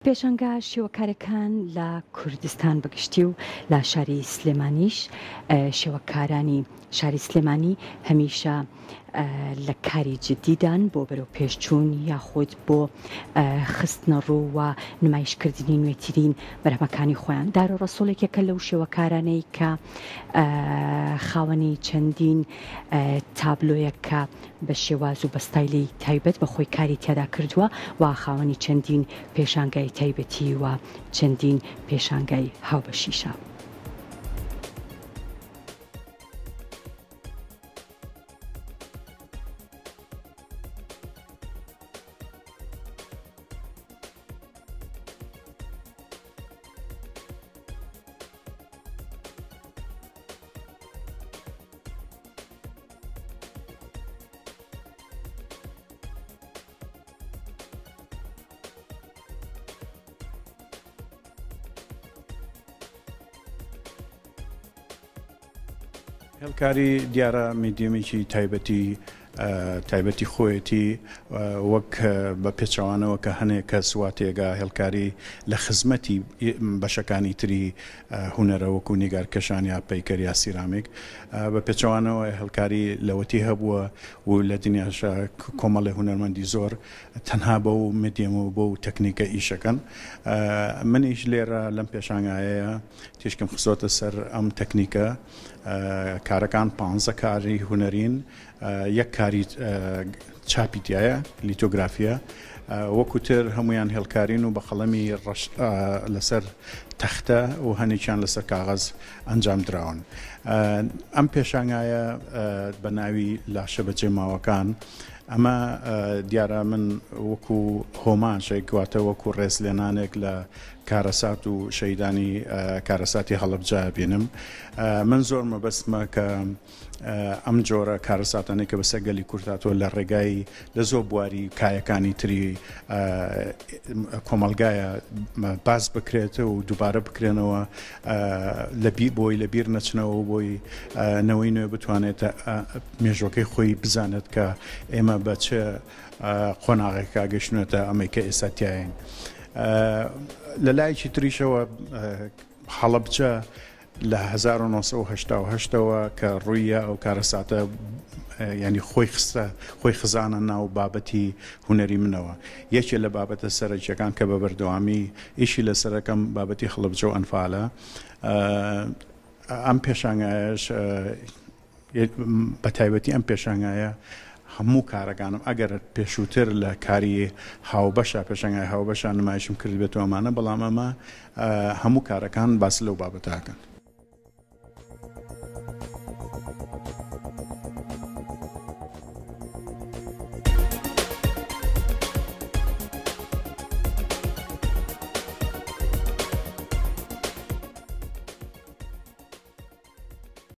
پێشەنگا شێوەکارەکان لە کوردستان بەگشتی و لە شاری سلێمانیش شێوەکارانی شاری سلێمانی هەمیشە لە کاری جددیدان بۆ بەرەو پێشچوون یاخود بۆ خستنە ڕوو و نمایشکردنی نوێترین بەرهەمەکانی خۆیان. دارۆ ڕەسوڵێکێکە لەو شێوەکارانەی کە خاوەنی چەندین تابلۆیەکە بە شێواز و بە ستایلی تایبەت بە خۆی کاری تیادا کردووە و خاوەنی چەندین پێشانگای تایبەتی و چەندین پێشانگای هاوبەشیشە. هێڵکاری دیارە میدیەمێکی تایبەتی خۆیەتی وەک بە پێچەوانەوە کە هەنێک کە سواتێگا هێڵکاری لە خزمەتی بەشەکانی تری هونەرە وەکو نیگارکەشان یا پەیکەر یا سیرامێک بە پێچەوانەوە هێڵکاری لەوەتی هەبووە و لە دنیاشە کۆمەڵی هونەرمەندی زۆر تەنها بە و میدیەم و بۆ و تەکنیکە ئیشەکەن. منیش لێرە لەم پێشانگایەیە تێشکم خزۆتە سەر ئەم تەکنیکە. کارەکان 15 کاری هونەرین، یەک کاری چاپی تایە لیتۆگرافیە، وەکوتر هەمویان هێڵکارین و بە قەڵەمی لەسەر تەختە و هەنێکیان لەسەر کاغەز ئەنجام دراون. ئەم پێشانگایە بە ناوی لاشە بەجێماوەکان ئەمە دیارە من وەکو هۆماشێک گواتە وەکو ڕێزلێنانێک لە کارەسات و شەیدانی کارەساتی هەڵەبجە بینم. من زۆر مەبەستمە کە ئەم جۆرە کارەساتانێک کە بەسەر گەلی کورتاتەوە لە ڕێگای لە زۆر بواری کایەکانی تری کۆمەلگایە باز بکرێتە و دووبارە بکرێنەوە بۆی لە بیر نەچنەوە بۆی نەوەی نوێ بتوانێت مێژۆکەی خۆی بزانێت کە ئێمە بە چه قۆناغێکا گەشتنێتە ئەمەی کە ئێستاتیایین. لە لایەکی تریشەوە هەڵەبجە لە 1980ەوە کە ڕوویە ئەو کارەساتە ینی خۆی خزانە ناو بابەتی هونەری منەوە. یەکێ لە بابەتە سەرەکیەکان کە بە بەردەوامی ئیشی لەسەرەکەم بابەتی هەڵەبجە و ئەنفالە. ئەم پێشانگایەش بە تایبەتی ئەم پێشانگایە هەموو کارەکانم ئەگەر پێشووتر لە کاری هاوبەشە پێشەنگای هاوبەشان نمایشم کرد بێتەوەمانە، بەڵام ئەمە هەموو کارەکان باس لەو بابەتاکەن.